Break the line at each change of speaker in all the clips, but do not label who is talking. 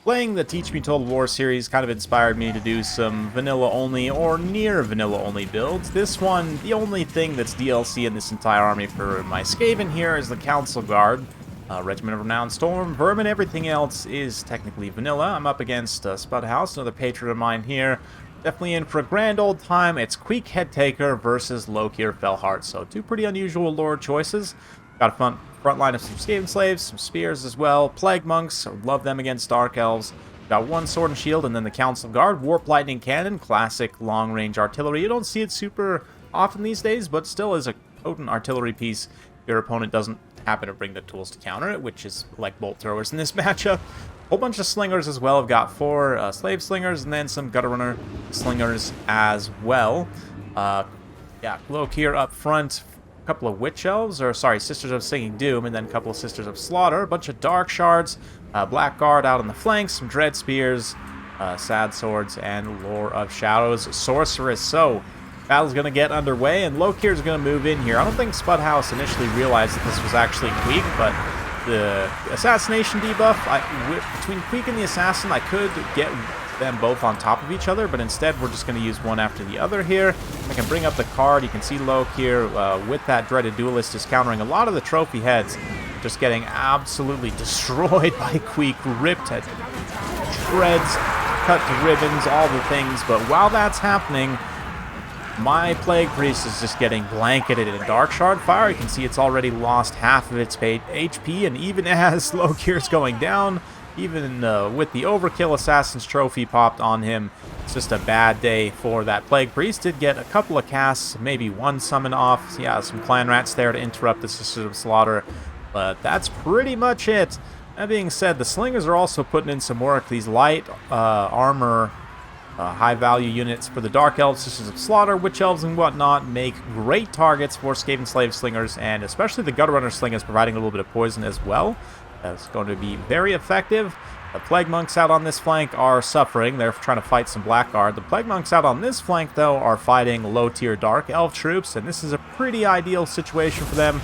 Playing the Teach Me Total War series kind of inspired me to do some vanilla-only or near vanilla-only builds. This one, the only thing that's DLC in this entire army for my Skaven here is the Council Guard. Regiment of Renowned Storm, Vermin, everything else is technically vanilla. I'm up against Spudhouse, another patron of mine here. Definitely in for a grand old time. It's Queek Headtaker versus Lokir Fellheart. So two pretty unusual lore choices. Got a front line of some Skaven Slaves, some Spears as well. Plague Monks, love them against Dark Elves. Got one Sword and Shield, and then the Council Guard. Warp Lightning Cannon, classic long-range artillery. You don't see it super often these days, but still is a potent artillery piece. Your opponent doesn't happen to bring the tools to counter it, which is like bolt throwers in this matchup. Whole bunch of slingers as well. I've got 4 slave slingers and then some gutter runner slingers as well. Yeah, Lokir up front. A couple of witch elves, or sorry, Sisters of Singing Doom, and then a couple of Sisters of Slaughter. A bunch of dark shards. Blackguard out on the flanks. Some dread spears, sad swords, and Lore of Shadows sorceress. So battle's going to get underway, and Lokir's going to move in here. I don't think Spudhouse initially realized that this was actually Queek, but the assassination debuff, between Queek and the assassin, I could get them both on top of each other, but instead we're just going to use one after the other here. I can bring up the card. You can see Lokir with that dreaded duelist is countering a lot of the trophy heads, just getting absolutely destroyed by Queek, ripped at shreds, cut to ribbons, all the things. But while that's happening, my Plague Priest is just getting blanketed in Dark Shard fire. You can see it's already lost half of its HP, and even as Lokir's going down, even with the Overkill Assassin's Trophy popped on him, it's just a bad day for that Plague Priest. Did get a couple of casts, maybe one summon off. Yeah, some Clan Rats there to interrupt the Sisters of Slaughter, but that's pretty much it. That being said, the Slingers are also putting in some work. These light armor high-value units for the Dark Elves, Sisters of Slaughter, Witch Elves, and whatnot make great targets for Skaven Slave Slingers, and especially the Gutter Runner Slingers providing a little bit of poison as well. That's going to be very effective. The Plague Monks out on this flank are suffering. They're trying to fight some Blackguard. The Plague Monks out on this flank, though, are fighting low-tier Dark Elf troops, and this is a pretty ideal situation for them.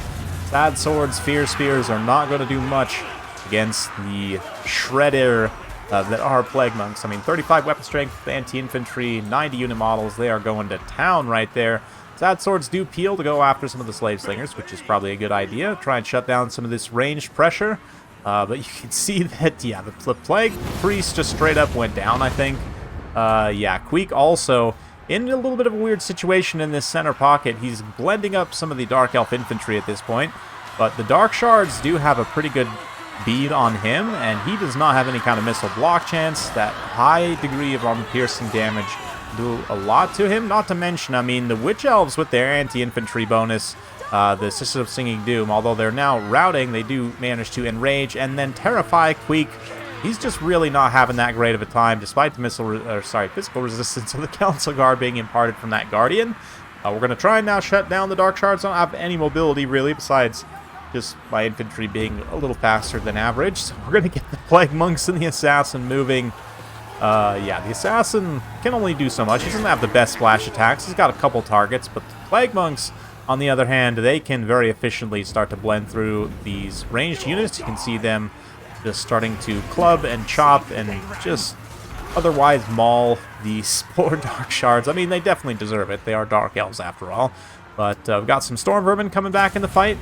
Sad Swords, Fear Spears are not going to do much against the Shredder that are Plague Monks. I mean, 35 weapon strength, anti-infantry, 90 unit models. They are going to town right there. Sad Swords do peel to go after some of the Slave Slingers, which is probably a good idea. Try and shut down some of this ranged pressure. But you can see that, yeah, the Plague Priest just straight up went down, I think. Yeah, Queek also in a little bit of a weird situation in this center pocket. He's blending up some of the Dark Elf infantry at this point. But the Dark Shards do have a pretty good bead on him, and he does not have any kind of missile block chance. That high degree of armor-piercing damage do a lot to him. Not to mention, I mean, the Witch Elves with their anti-infantry bonus, the Sisters of Singing Doom, although they're now routing, they do manage to enrage and then terrify Queek. He's just really not having that great of a time, despite the physical resistance of the Council Guard being imparted from that Guardian. We're going to try and now shut down the Dark Shards. I don't have any mobility, really, besides just my infantry being a little faster than average. So we're going to get the Plague Monks and the Assassin moving. Yeah, the Assassin can only do so much. He doesn't have the best splash attacks. He's got a couple targets, but the Plague Monks, on the other hand, they can very efficiently start to blend through these ranged units. You can see them just starting to club and chop and just otherwise maul these poor Dark Shards. I mean, they definitely deserve it. They are Dark Elves after all. But we've got some Storm Vermin coming back in the fight.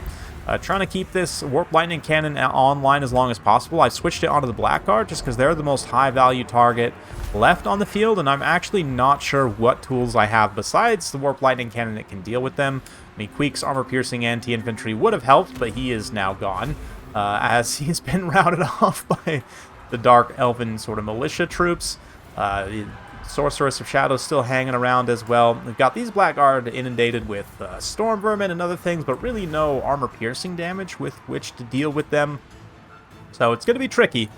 Trying to keep this Warp Lightning Cannon online as long as possible. I switched it onto the Blackguard just because they're the most high-value target left on the field, and I'm actually not sure what tools I have besides the Warp Lightning Cannon that can deal with them. I mean, Queek's armor-piercing anti-infantry would have helped, but he is now gone, as he's been routed off by the Dark Elven sort of militia troops. Sorceress of Shadows still hanging around as well. We've got these Blackguard inundated with Storm Vermin and other things, but really no armor-piercing damage with which to deal with them. So it's going to be tricky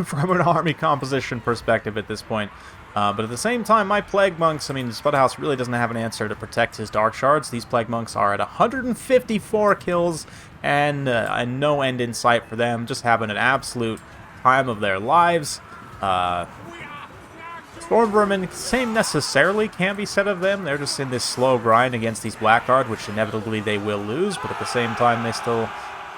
from an army composition perspective at this point. But at the same time, my Plague Monks, I mean, Spudhouse really doesn't have an answer to protect his Dark Shards. These Plague Monks are at 154 kills and no end in sight for them, just having an absolute time of their lives. Storm Vermin, same necessarily can't be said of them. They're just in this slow grind against these Blackguard, which inevitably they will lose, but at the same time they still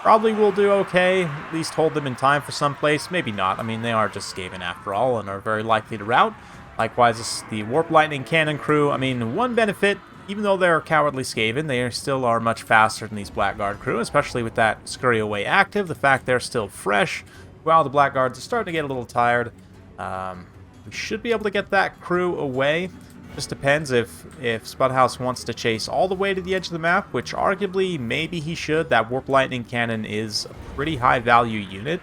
Probably will do okay, at least hold them in time for some place. Maybe not. I mean, they are just Skaven after all and are very likely to rout. Likewise, the Warp Lightning Cannon crew. I mean, one benefit, even though they're cowardly Skaven, they still are much faster than these Blackguard crew, especially with that Scurry Away active. The fact they're still fresh, while the Blackguards are starting to get a little tired. We should be able to get that crew away. Just depends if Spudhouse wants to chase all the way to the edge of the map, which arguably maybe he should. That Warp Lightning Cannon is a pretty high value unit.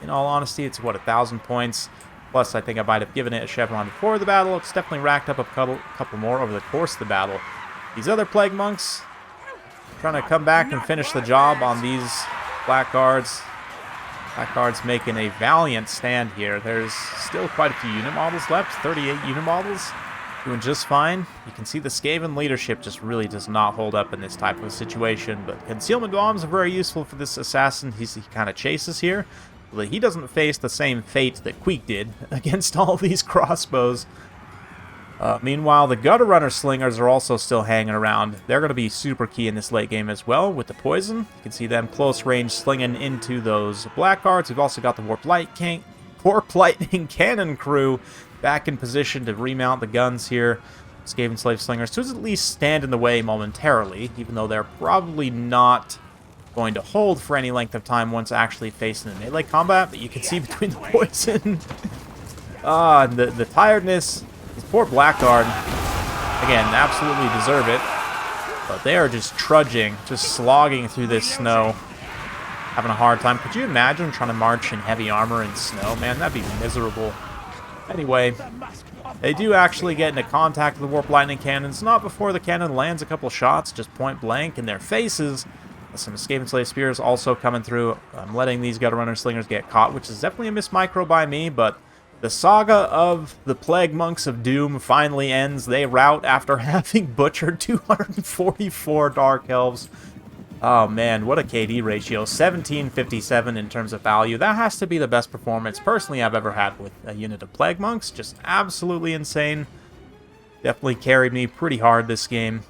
In all honesty, it's what, 1,000 points. Plus, I think I might have given it a chevron before the battle. It's definitely racked up a couple more over the course of the battle. These other Plague Monks trying to come back and finish the job on these Blackguards. Blackguards making a valiant stand here. There's still quite a few unit models left, 38 unit models. Doing just fine. You can see the Skaven leadership just really does not hold up in this type of situation, but concealment bombs are very useful for this assassin. He kind of chases here, but he doesn't face the same fate that Queek did against all these crossbows. Meanwhile, the Gutter Runner Slingers are also still hanging around. They're going to be super key in this late game as well with the poison. You can see them close range slinging into those Blackguards. We've also got the Warp Lightning Cannon crew back in position to remount the guns here. Skaven Slave Slingers to at least stand in the way momentarily, even though they're probably not going to hold for any length of time once actually facing the melee combat. But you can see between the poison and the tiredness. These poor Blackguard, again, absolutely deserve it. But they are just trudging, just slogging through this snow, having a hard time. Could you imagine trying to march in heavy armor in snow? Man, that'd be miserable. Anyway, they do actually get into contact with the Warp Lightning Cannons, not before the cannon lands a couple shots, just point blank in their faces. Some Skaven Slave Spears also coming through. I'm letting these Gutter Runner Slingers get caught, which is definitely a miss micro by me, but the saga of the Plague Monks of Doom finally ends. They rout after having butchered 244 Dark Elves. Oh man, what a KD ratio. 1757 in terms of value. That has to be the best performance personally I've ever had with a unit of Plague Monks. Just absolutely insane. Definitely carried me pretty hard this game.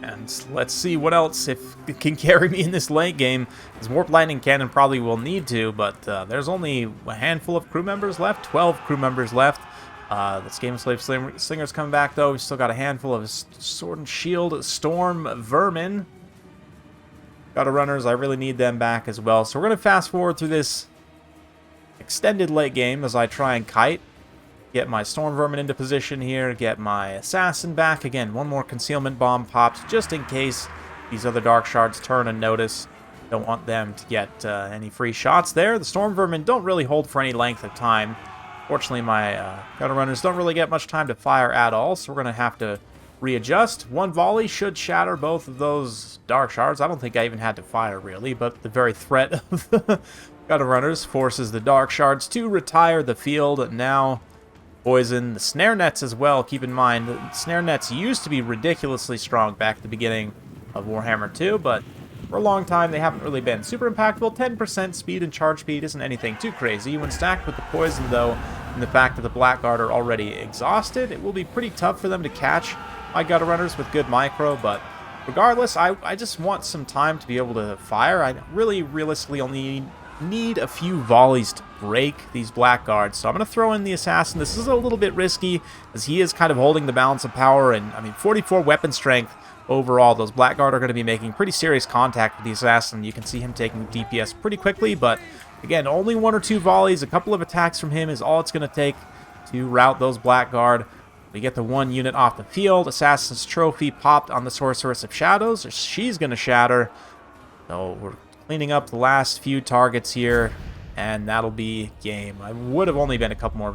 And let's see what else if it can carry me in this late game. This Warp Lightning Cannon probably will need to, but there's only a handful of crew members left. 12 crew members left. The Skaven Slave Slingers coming back though. We still got a handful of Sword and Shield Storm Vermin. Gutter Runners, I really need them back as well. So we're going to fast forward through this extended late game as I try and kite. Get my Storm Vermin into position here. Get my Assassin back. Again, one more Concealment Bomb popped just in case these other Dark Shards turn and notice. Don't want them to get any free shots there. The Storm Vermin don't really hold for any length of time. Fortunately, my Gutter Runners don't really get much time to fire at all, so we're going to have to readjust. One volley should shatter both of those Dark Shards. I don't think I even had to fire, really, but the very threat of the Gutter Runners forces the Dark Shards to retire the field. Now, poison. The Snare Nets as well, keep in mind. The Snare Nets used to be ridiculously strong back at the beginning of Warhammer 2, but for a long time they haven't really been super impactful. 10% speed and charge speed isn't anything too crazy. When stacked with the poison, though, and the fact that the Blackguard are already exhausted, it will be pretty tough for them to catch my Gutter Runners with good micro, but regardless, I just want some time to be able to fire. I really realistically only need a few volleys to break these Blackguards, so I'm going to throw in the Assassin. This is a little bit risky, as he is kind of holding the balance of power, and I mean, 44 weapon strength overall. Those Blackguard are going to be making pretty serious contact with the Assassin. You can see him taking DPS pretty quickly, but again, only one or two volleys, a couple of attacks from him is all it's going to take to rout those Blackguard. We get the one unit off the field. Assassin's Trophy popped on the Sorceress of Shadows. She's going to shatter. So we're cleaning up the last few targets here, and that'll be game. I would have only been a couple more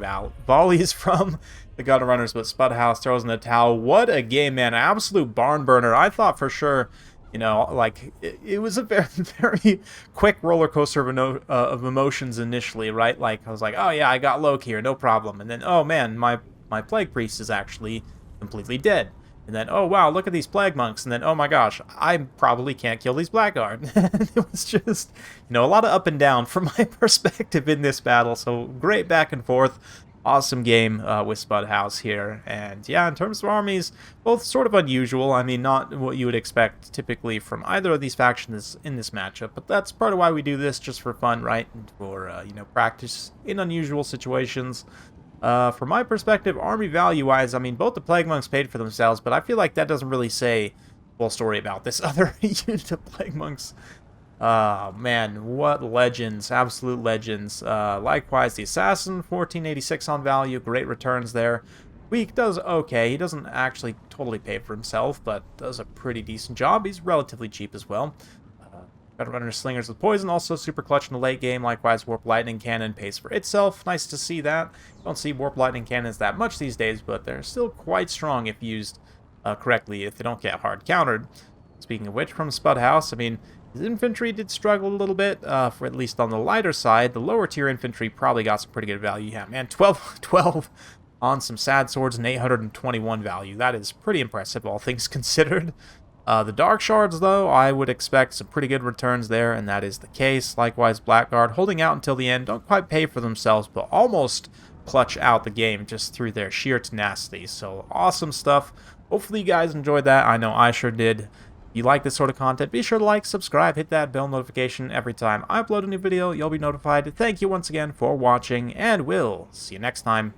volleys from the Gutter Runners, but Spudhouse throws in the towel. What a game, man. An absolute barn burner. I thought for sure, you know, like, it was a very, very quick roller coaster of emotions initially, right? Like, I was like, oh yeah, I got Loki here, no problem. And then, oh man, my Plague Priest is actually completely dead. And then, oh wow, look at these Plague Monks. And then, oh my gosh, I probably can't kill these Blackguard. It was just, you know, a lot of up and down from my perspective in this battle. So great back and forth. Awesome game with Spud House here. And yeah, in terms of armies, both sort of unusual. I mean, not what you would expect typically from either of these factions in this matchup, but that's part of why we do this, just for fun, right? And for, you know, practice in unusual situations. From my perspective, army value-wise, I mean, both the Plague Monks paid for themselves, but I feel like that doesn't really say the full story about this other unit of Plague Monks. Man, what legends, absolute legends. Likewise, the Assassin, 1486 on value, great returns there. Queek does okay. He doesn't actually totally pay for himself, but does a pretty decent job. He's relatively cheap as well. Better runner Slingers with Poison, also super clutch in the late game. Likewise, Warp Lightning Cannon pays for itself. Nice to see that. Don't see Warp Lightning Cannons that much these days, but they're still quite strong if used correctly, if they don't get hard countered. Speaking of which, from Spud House, I mean, his infantry did struggle a little bit, for at least on the lighter side. The lower tier infantry probably got some pretty good value. Yeah, man, 12 on some sad swords and 821 value. That is pretty impressive, all things considered. The Dark Shards, though, I would expect some pretty good returns there, and that is the case. Likewise, Blackguard holding out until the end. Don't quite pay for themselves, but almost clutch out the game just through their sheer tenacity. So, awesome stuff. Hopefully you guys enjoyed that. I know I sure did. If you like this sort of content, be sure to like, subscribe, hit that bell notification. Every time I upload a new video, you'll be notified. Thank you once again for watching, and we'll see you next time.